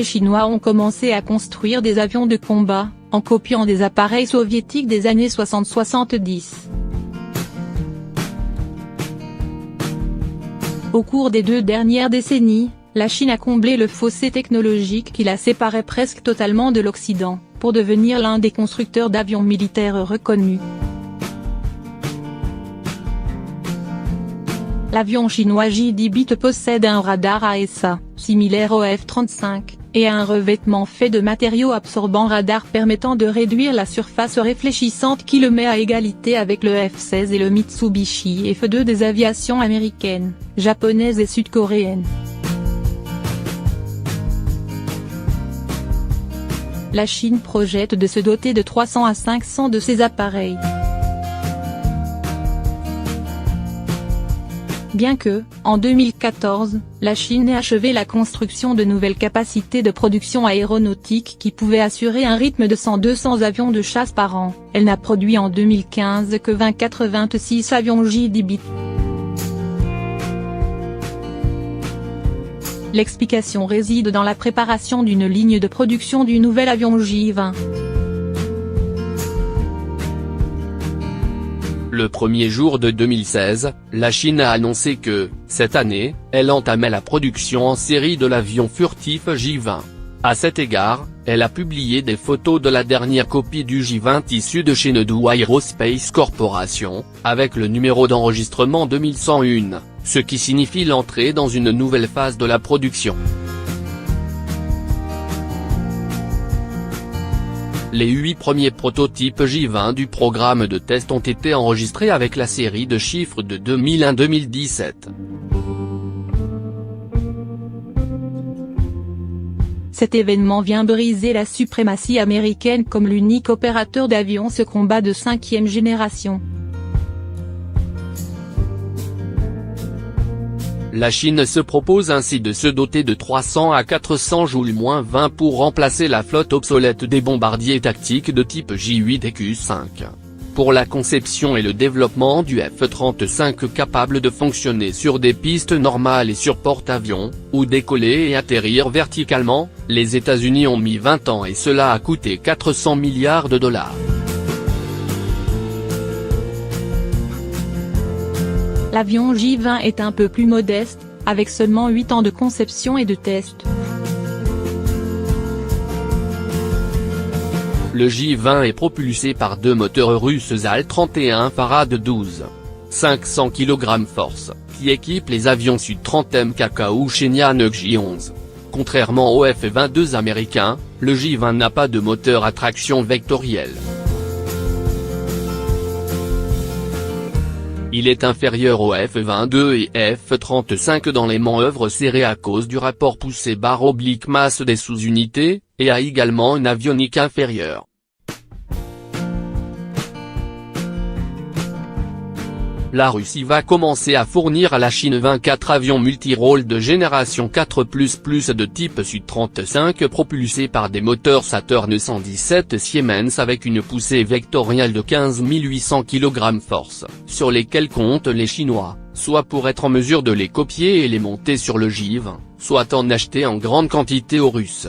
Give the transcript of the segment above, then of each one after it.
les Chinois ont commencé à construire des avions de combat, en copiant des appareils soviétiques des années 60-70. Au cours des 2 dernières décennies, la Chine a comblé le fossé technologique qui la séparait presque totalement de l'Occident, pour devenir l'un des constructeurs d'avions militaires reconnus. L'avion chinois JD-8 possède un radar AESA, similaire au F-35, et un revêtement fait de matériaux absorbants radar permettant de réduire la surface réfléchissante qui le met à égalité avec le F-16 et le Mitsubishi F-2 des aviations américaines, japonaises et sud-coréennes. La Chine projette de se doter de 300 à 500 de ces appareils. Bien que, en 2014, la Chine ait achevé la construction de nouvelles capacités de production aéronautique qui pouvaient assurer un rythme de 100-200 avions de chasse par an, elle n'a produit en 2015 que 24-26 avions JD-8. L'explication réside dans la préparation d'une ligne de production du nouvel avion J-20. Le premier jour de 2016, la Chine a annoncé que, cette année, elle entamait la production en série de l'avion furtif J-20. À cet égard, elle a publié des photos de la dernière copie du J-20 issue de Chengdu Aerospace Corporation, avec le numéro d'enregistrement 2101, ce qui signifie l'entrée dans une nouvelle phase de la production. Les 8 premiers prototypes J-20 du programme de test ont été enregistrés avec la série de chiffres de 2001-2017. Cet événement vient briser la suprématie américaine comme l'unique opérateur d'avions ce combat de 5e génération. La Chine se propose ainsi de se doter de 300 à 400 Joule-20 pour remplacer la flotte obsolète des bombardiers tactiques de type J-8 et Q-5. Pour la conception et le développement du F-35 capable de fonctionner sur des pistes normales et sur porte-avions, ou décoller et atterrir verticalement, les États-Unis ont mis 20 ans et cela a coûté 400 milliards de dollars. L'avion J-20 est un peu plus modeste, avec seulement 8 ans de conception et de test. Le J-20 est propulsé par 2 moteurs russes Al-31 Farad 12. 500 kg force, qui équipent les avions Su-30 MKK ou Shenyang J-11. Contrairement au F-22 américain, le J-20 n'a pas de moteur à traction vectorielle. Il est inférieur au F-22 et F-35 dans les manœuvres serrées à cause du rapport poussée/masse des sous-unités, et a également une avionique inférieure. La Russie va commencer à fournir à la Chine 24 avions multirôles de génération 4++ de type Su-35 propulsés par des moteurs Saturn 117 Siemens avec une poussée vectorielle de 15 800 kg force, sur lesquels comptent les Chinois, soit pour être en mesure de les copier et les monter sur le J-20, soit en acheter en grande quantité aux Russes.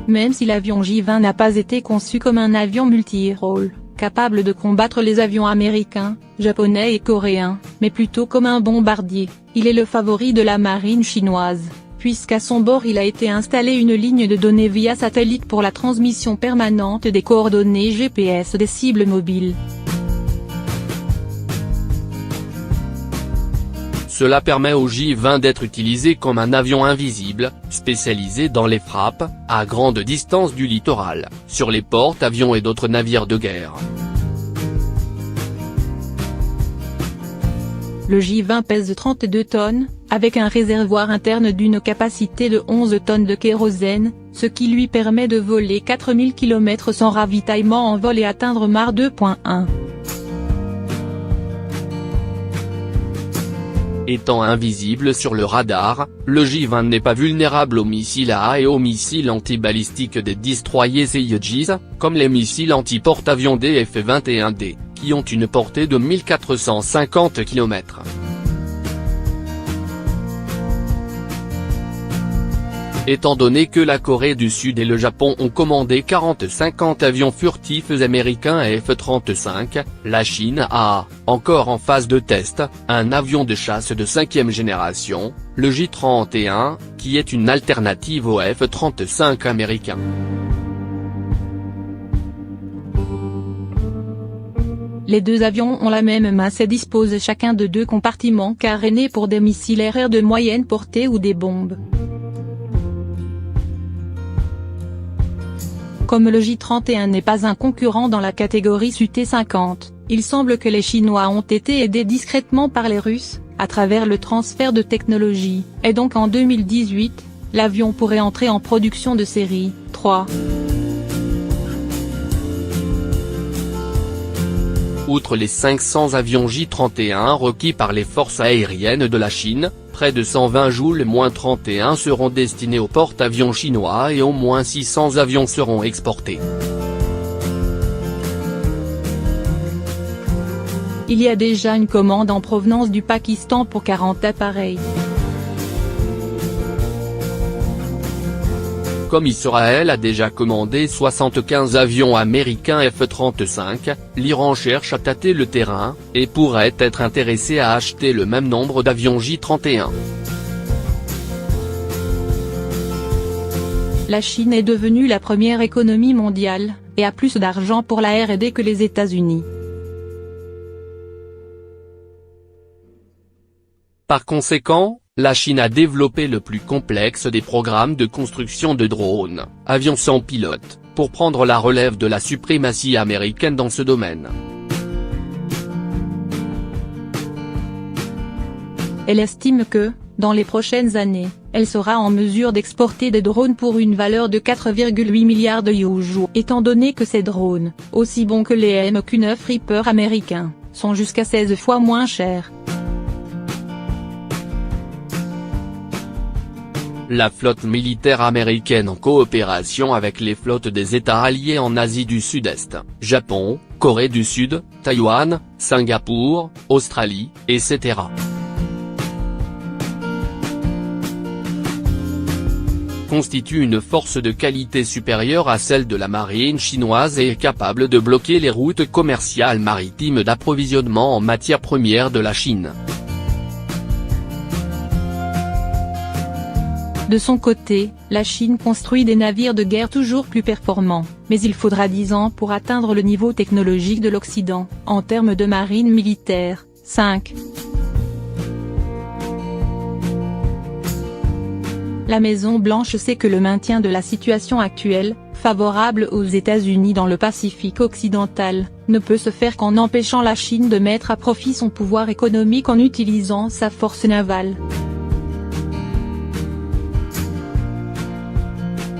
Même si l'avion J-20 n'a pas été conçu comme un avion multirôle, capable de combattre les avions américains, japonais et coréens, mais plutôt comme un bombardier, il est le favori de la marine chinoise, puisqu'à son bord il a été installé une ligne de données via satellite pour la transmission permanente des coordonnées GPS des cibles mobiles. Cela permet au J-20 d'être utilisé comme un avion invisible, spécialisé dans les frappes, à grande distance du littoral, sur les porte-avions et d'autres navires de guerre. Le J-20 pèse 32 tonnes, avec un réservoir interne d'une capacité de 11 tonnes de kérosène, ce qui lui permet de voler 4000 km sans ravitaillement en vol et atteindre Mach 2.1. Étant invisible sur le radar, le J-20 n'est pas vulnérable aux missiles AA et aux missiles antibalistiques des destroyers Aegis, comme les missiles anti-porte-avions des F-21D, qui ont une portée de 1450 km. Étant donné que la Corée du Sud et le Japon ont commandé 40-50 avions furtifs américains F-35, la Chine a, encore en phase de test, un avion de chasse de 5e génération, le J-31, qui est une alternative au F-35 américain. Les deux avions ont la même masse et disposent chacun de 2 compartiments carénés pour des missiles aériens de moyenne portée ou des bombes. Comme le J-31 n'est pas un concurrent dans la catégorie Su-T-50, il semble que les Chinois ont été aidés discrètement par les Russes, à travers le transfert de technologie, et donc en 2018, l'avion pourrait entrer en production de série 3. Outre les 500 avions J-31 requis par les forces aériennes de la Chine, près de 120 Joule-31 seront destinés aux porte-avions chinois et au moins 600 avions seront exportés. Il y a déjà une commande en provenance du Pakistan pour 40 appareils. Comme Israël a déjà commandé 75 avions américains F-35, l'Iran cherche à tâter le terrain, et pourrait être intéressé à acheter le même nombre d'avions J-31. La Chine est devenue la première économie mondiale, et a plus d'argent pour la R&D que les États-Unis. Par conséquent, la Chine a développé le plus complexe des programmes de construction de drones, avions sans pilote, pour prendre la relève de la suprématie américaine dans ce domaine. Elle estime que, dans les prochaines années, elle sera en mesure d'exporter des drones pour une valeur de 4,8 milliards de yuan, étant donné que ces drones, aussi bons que les MQ-9 Reaper américains, sont jusqu'à 16 fois moins chers. La flotte militaire américaine en coopération avec les flottes des États alliés en Asie du Sud-Est, Japon, Corée du Sud, Taïwan, Singapour, Australie, etc. constitue une force de qualité supérieure à celle de la marine chinoise et est capable de bloquer les routes commerciales maritimes d'approvisionnement en matières premières de la Chine. De son côté, la Chine construit des navires de guerre toujours plus performants, mais il faudra 10 ans pour atteindre le niveau technologique de l'Occident, en termes de marine militaire. 5. La Maison-Blanche sait que le maintien de la situation actuelle, favorable aux États-Unis dans le Pacifique occidental, ne peut se faire qu'en empêchant la Chine de mettre à profit son pouvoir économique en utilisant sa force navale.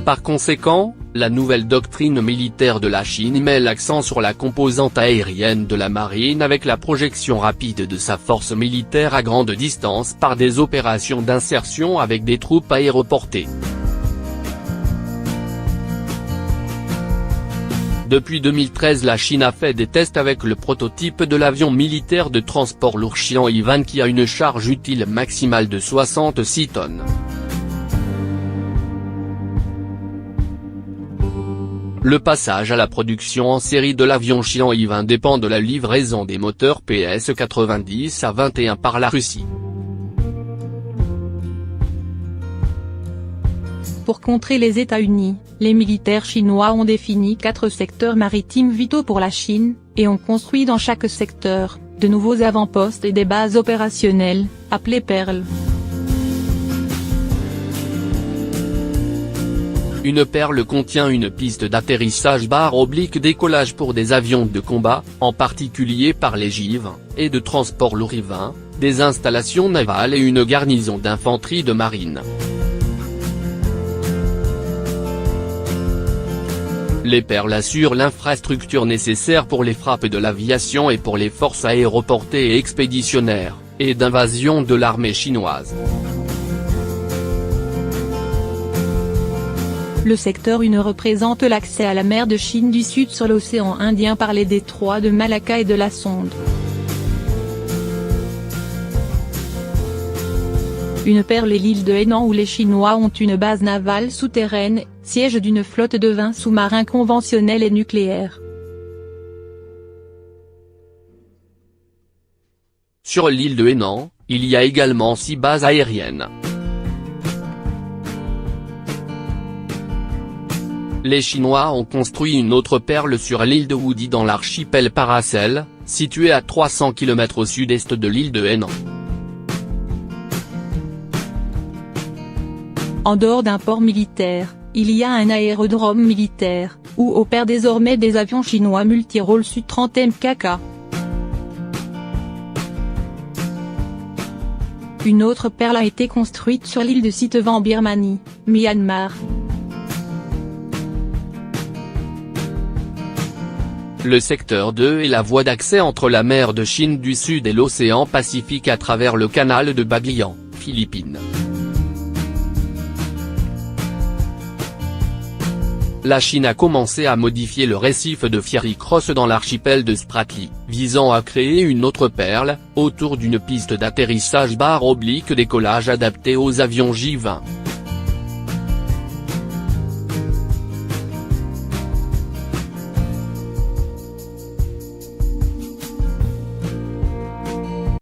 Par conséquent, la nouvelle doctrine militaire de la Chine met l'accent sur la composante aérienne de la marine avec la projection rapide de sa force militaire à grande distance par des opérations d'insertion avec des troupes aéroportées. Depuis 2013, la Chine a fait des tests avec le prototype de l'avion militaire de transport lourd Xian-Yivan qui a une charge utile maximale de 66 tonnes. Le passage à la production en série de l'avion Xian-Yivan dépend de la livraison des moteurs PS-90 à 21 par la Russie. Pour contrer les États-Unis, les militaires chinois ont défini 4 secteurs maritimes vitaux pour la Chine, et ont construit dans chaque secteur, de nouveaux avant-postes et des bases opérationnelles, appelées perles. Une perle contient une piste d'atterrissage /décollage pour des avions de combat, en particulier par les J-20, et de transport lourd J-20, des installations navales et une garnison d'infanterie de marine. Les perles assurent l'infrastructure nécessaire pour les frappes de l'aviation et pour les forces aéroportées et expéditionnaires, et d'invasion de l'armée chinoise. Le secteur 1 représente l'accès à la mer de Chine du Sud sur l'océan Indien par les détroits de Malacca et de la Sonde. Une perle est l'île de Hainan où les Chinois ont une base navale souterraine, siège d'une flotte de 20 sous-marins conventionnels et nucléaires. Sur l'île de Hainan, il y a également 6 bases aériennes. Les Chinois ont construit une autre perle sur l'île de Woody dans l'archipel Paracel, située à 300 km au sud-est de l'île de Hainan. En dehors d'un port militaire, il y a un aérodrome militaire, où opèrent désormais des avions chinois multirôles Su-30 MKK. Une autre perle a été construite sur l'île de Siteva en Birmanie, Myanmar. Le secteur 2 est la voie d'accès entre la mer de Chine du Sud et l'océan Pacifique à travers le canal de Baguian, Philippines. La Chine a commencé à modifier le récif de Fiery Cross dans l'archipel de Spratly, visant à créer une autre perle, autour d'une piste d'atterrissage /décollage adaptée aux avions J-20.